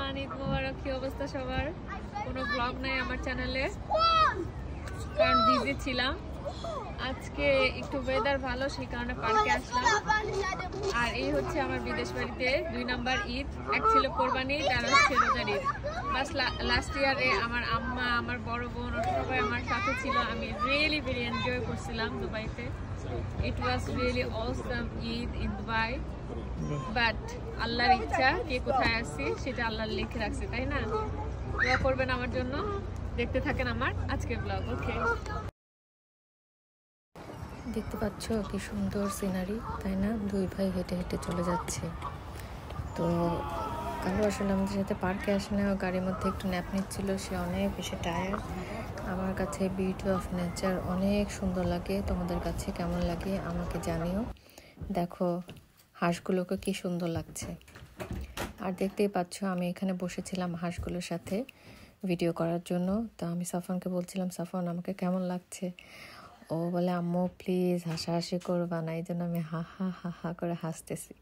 রমজান, ঈদ মোবারক। কি অবস্থা সবার? কোনো ব্লগ নাই আমার চ্যানেলে, কারণ বিজি ছিলাম। আজকে একটু ওয়েদার ভালো, সেই কারণে পার্কে আসলাম। আর এই হচ্ছে আমার বিদেশ বাড়িতে 2 নাম্বার ঈদ। এক ছিল কোরবানি ঈদ আর হচ্ছে রোজার ঈদ। বাস লাস্ট ইয়ারে আমার আম্মা, আমার বড় বোন সবাই আমার সাথে ছিল। আমি রিয়েলি ভেরি এনজয় করছিলাম দুবাইতে। It was really awesome Eid in Dubai. But আল্লাহর ইচ্ছা, কে কোথায় আসছি সেটা আল্লাহর লিখে রাখছে, তাই না? দোয়া করবেন আমার জন্য। দেখতে থাকেন আমার আজকের ব্লগ। ওকে, দেখতে পাচ্ছ কি সুন্দর সিনারি, তাই না? দুই ভাই হেঁটে হেঁটে চলে যাচ্ছে। তো কালো আসলে আমাদের সাথে পার্কে আসে না, গাড়ির মধ্যে একটু ন্যাপ নিচ্ছিল। সে অনেক বেশি টায়ার্ড। আমার কাছে বিউটি অফ নেচার অনেক সুন্দর লাগে। তোমাদের কাছে কেমন লাগে আমাকে জানিও। দেখো হাঁসগুলোকে কি সুন্দর লাগছে। আর দেখতেই পাচ্ছ আমি এখানে বসেছিলাম হাঁসগুলোর সাথে ভিডিও করার জন্য। তো আমি সাফনকে বলছিলাম, সাফন আমাকে কেমন লাগছে? ও বলে, আম্মু প্লিজ হাসাহাসি করবা না। এই জন্য আমি হা হা হা হা করে হাসতেছি।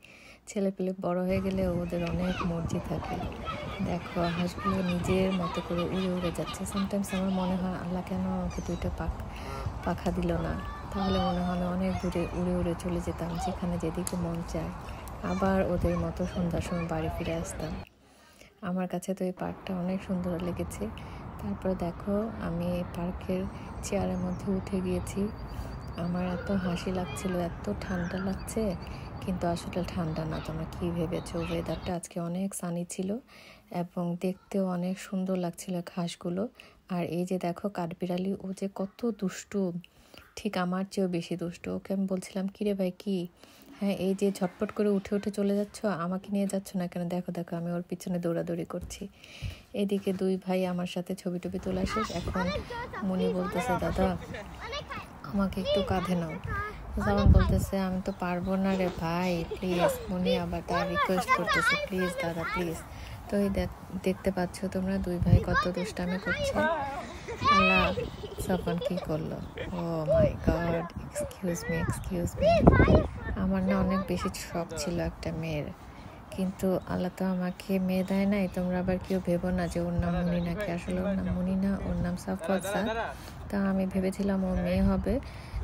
ছেলে পেলে বড় হয়ে গেলে ওদের অনেক মর্জি থাকে। দেখো হাঁসগুলো নিজের মতো করে উড়ে উড়ে যাচ্ছে। সামটাইমস আমার মনে হয় আল্লাহ কেন আমাকে 2টা পাখা দিল না, তাহলে মনে হয় অনেক দূরে উড়ে উড়ে চলে যেতাম, যেখানে যেদিকে মন চায়। আবার ওদের মতো সন্ধ্যার সময় বাড়ি ফিরে আসতাম। আমার কাছে তো এই পার্কটা অনেক সুন্দর লেগেছে। তারপর দেখো আমি পার্কের চেয়ারের মধ্যে উঠে গিয়েছি। আমার এত হাসি লাগছিল, এত ঠান্ডা লাগছে, কিন্তু আসলে ঠান্ডা না। তোমরা কী ভেবেছো? ওয়েদারটা আজকে অনেক সানি ছিল এবং দেখতেও অনেক সুন্দর লাগছিল ঘাসগুলো। আর এই যে দেখো কাঠবিড়ালি, ও যে কত দুষ্টু, ঠিক আমার চেয়েও বেশি দুষ্টু। ওকে আমি বলছিলাম, কিরে ভাই কি? হ্যাঁ, এই যে ঝটপট করে উঠে উঠে চলে যাচ্ছ, আমাকে নিয়ে যাচ্ছ না কেন? দেখো দেখো আমি ওর পিছনে দৌড়াদৌড়ি করছি। এদিকে দুই ভাই আমার সাথে ছবি টবি তোলা শেষ। এখন মনি বলতেছে, দাদা আমাকে একটু কাঁধে নাও। সামান বলতেছে, আমি তো পারবো না রে ভাই, প্লিজ। মনি আবার তার রিকোয়েস্ট করতেছে, প্লিজ দাদা প্লিজ। তো এই দেখতে পাচ্ছ তোমরা দুই ভাই কত দুষ্টামি করছে। আল্লাহ, সাফন কি করলো? ও মাই গড, এক্সকিউজ মি। আমার না অনেক বেশি শখ ছিল একটা মেয়ের, কিন্তু আল্লাহ তো আমাকে মেয়ে দেয় নাই। তোমরা আবার কেউ ভেবো না যে ওর নাম মুনি নাকি। আসলে ওর নাম মুনি না, ওর নাম সাফওয়াত। তা আমি ভেবেছিলাম ও মেয়ে হবে।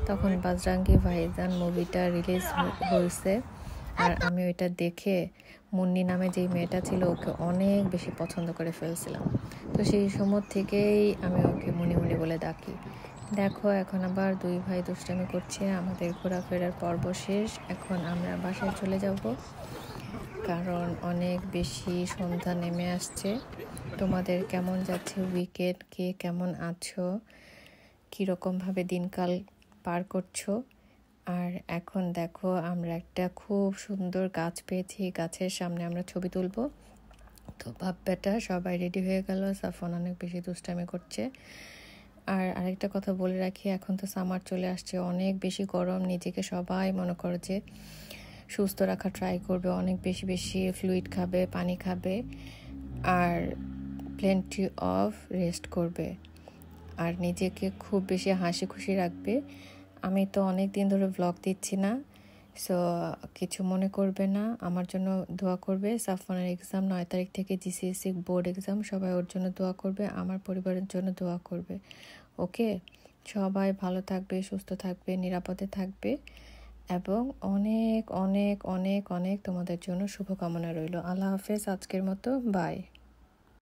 তখন বাজরাঙ্গি ভাইজান মুভিটা রিলিজ হয়েছে, আর আমি ওইটা দেখে মুন্নি নামে যেই মেয়েটা ছিল ওকে অনেক বেশি পছন্দ করে ফেলছিলাম। তো সেই সময় থেকেই আমি ওকে মুনি মুনি বলে ডাকি। দেখো এখন আবার দুই ভাই দুষ্টামি করছে। আমাদের ঘোরাফেরার পর্ব শেষ, এখন আমরা বাসায় চলে যাব, কারণ অনেক বেশি সন্ধ্যা নেমে আসছে। তোমাদের কেমন যাচ্ছে উইকেন্ড? কে কেমন আছো? কীরকমভাবে দিনকাল পার করছো? আর এখন দেখো আমরা একটা খুব সুন্দর গাছ পেয়েছি, গাছের সামনে আমরা ছবি তুলবো। তো বাপ বেটা সবাই রেডি হয়ে গেল। সাফন অনেক বেশি দুষ্টামি করছে। আর আরেকটা কথা বলে রাখি, এখন তো সামার চলে আসছে, অনেক বেশি গরম। নিজেকে সবাই মনে করো যে সুস্থ রাখা ট্রাই করবে, অনেক বেশি বেশি ফ্লুইড খাবে, পানি খাবে, আর প্লেন্টি অফ রেস্ট করবে, আর নিজেকে খুব বেশি হাসি খুশি রাখবে। আমি তো অনেক দিন ধরে ব্লগ দিচ্ছি না, সো কিছু মনে করবে না, আমার জন্য দোয়া করবে। সাফওয়ানের এক্সাম 9 তারিখ থেকে, জিসিএসসি বোর্ড এক্সাম, সবাই ওর জন্য দোয়া করবে, আমার পরিবারের জন্য দোয়া করবে। ওকে, সবাই ভালো থাকবে, সুস্থ থাকবে, নিরাপদে থাকবে, এবং অনেক অনেক অনেক অনেক তোমাদের জন্য শুভকামনা রইল। আল্লাহ হাফেজ, আজকের মতো বাই।